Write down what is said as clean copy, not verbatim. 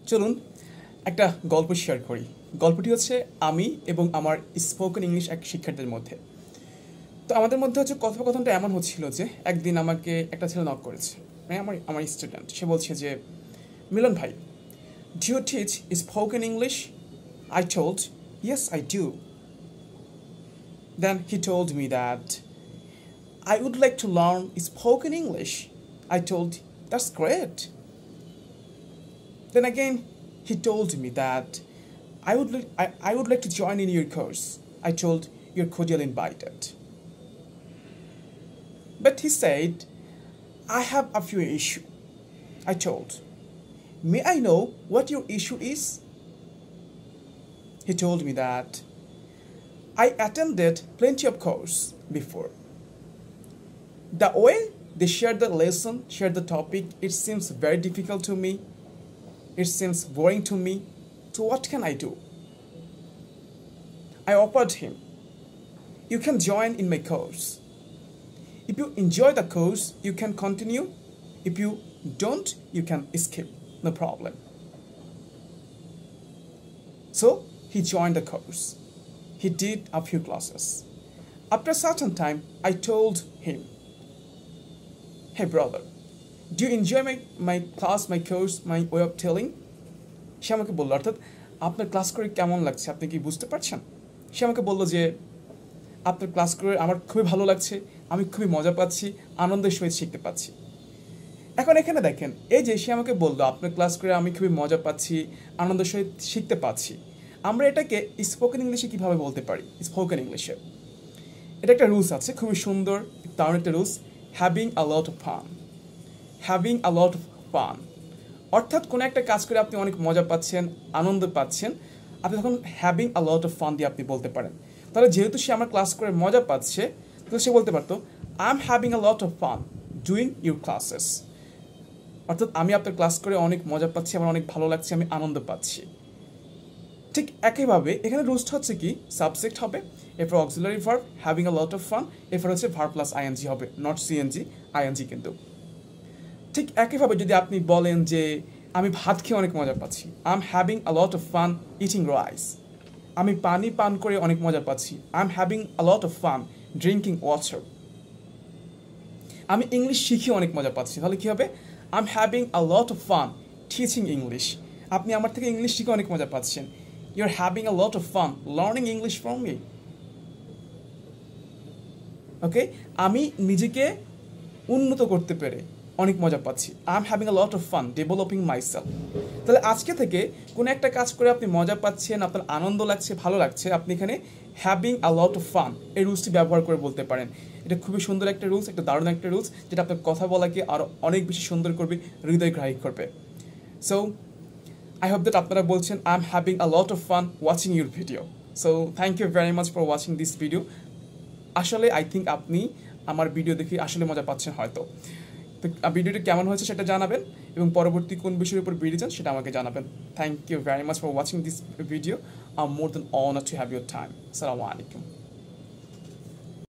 চলুন একটা গল্প শেয়ার করি। গল্পটি হচ্ছে আমি এবং আমার স্পোকেন ইংলিশ এক শিক্ষার্থীর মধ্যে। তো আমাদের মধ্যে হচ্ছে কথোপকথনটা এমন হচ্ছিল যে একদিন আমাকে একটা ছেলে নক করেছে, মানে আমার আমার স্টুডেন্ট। সে বলছে যে, মিলন ভাই, do you teach spoken English? I told, yes I do. Then he told me that I would like to learn spoken English. I told, that's great. Then again, he told me that I would like to join in your course. I told, you're cordially invited. But he said, I have a few issues. I told, may I know what your issue is? He told me that I attended plenty of course before. The way they shared the lesson, shared the topic, it seems very difficult to me. It seems boring to me. So what can I do? I offered him, you can join in my course. If you enjoy the course, you can continue. If you don't, you can skip. No problem. So he joined the course. He did a few classes. After a certain time, I told him, hey brother, do you enjoy my class, my course, my way of telling? সে আমাকে বললো, অর্থাৎ আপনার class করে কেমন লাগছে, আপনি কি বুঝতে পারছেন? সে আমাকে বললো যে আপনার ক্লাস করে আমার খুবই ভালো লাগছে, আমি খুবই মজা পাচ্ছি, আনন্দের সহিত শিখতে পাচ্ছি। এখন এখানে দেখেন, এই যে সে আমাকে বললো আপনার ক্লাস করে আমি খুবই মজা পাচ্ছি, আনন্দের সহিত শিখতে পাচ্ছি, আমরা এটাকে স্পোকেন ইংলিশে কীভাবে বলতে পারি? স্পোকেন ইংলিশে এটা একটা রুলস আছে, খুবই সুন্দর দারুণ একটা rules, having a lot of fun. Having a lot of fun অর্থাৎ কোনো একটা কাজ করে আপনি অনেক মজা পাচ্ছেন, আনন্দ পাচ্ছেন, আপনি তখন having a lot of fun দিয়ে আপনি বলতে পারেন। তাহলে যেহেতু সে আমার ক্লাস করে মজা পাচ্ছে, তো সে বলতে পারতো I am having a lot of fun doing your classes. অর্থাৎ আমি আপনার ক্লাস করে অনেক মজা পাচ্ছি, আমার অনেক ভালো লাগছে, আমি আনন্দ পাচ্ছি। ঠিক একইভাবে এখানে রুলসটা হচ্ছে কি, সাবজেক্ট হবে, এরপর auxiliary verb having a lot of fun, এরপর হচ্ছে ভার্ব প্লাস আইএনজি হবে, নট সিএনজি, আইএনজি কিন্তু। ঠিক একইভাবে যদি আপনি বলেন যে আমি ভাত খেয়ে অনেক মজা পাচ্ছি, I am having a lot of fun eating rice. আমি পানি পান করে অনেক মজা পাচ্ছি, I am having a lot of fun drinking water. আমি ইংলিশ শিখে অনেক মজা পাচ্ছি, তাহলে কী হবে? I am having a lot of fun teaching English. আপনি আমার থেকে ইংলিশ শিখে অনেক মজা পাচ্ছেন, you are having a lot of fun learning English from me. Okay, আমি নিজেকে উন্নত করতে পেরে অনেক মজা পাচ্ছি, I am having a lot of fun developing myself. তাহলে আজকে থেকে কোনো একটা কাজ করে আপনি মজা পাচ্ছেন, আপনার আনন্দ লাগছে, ভালো লাগছে, আপনি এখানে having a lot of fun এই রুলসটি ব্যবহার করে বলতে পারেন। এটা খুবই সুন্দর একটা রুলস, একটা দারুণ একটা রুলস, যেটা আপনার কথা বলাকে আরও অনেক বেশি সুন্দর করবে, হৃদয়গ্রাহী করবে। সো I hope that আপনারা বলছেন I am having a lot of fun watching your video. So thank you very much for watching this video. আসলে আই থিঙ্ক আপনি আমার ভিডিও দেখে আসলে মজা পাচ্ছেন হয়তো। তো ভিডিওটি কেমন হয়েছে সেটা জানাবেন, এবং পরবর্তী কোন বিষয়ের উপর ভিডিও চান সেটা আমাকে জানাবেন। Thank you very much for watching this video. I am more than honoured to have your time. আসসালামু আলাইকুম।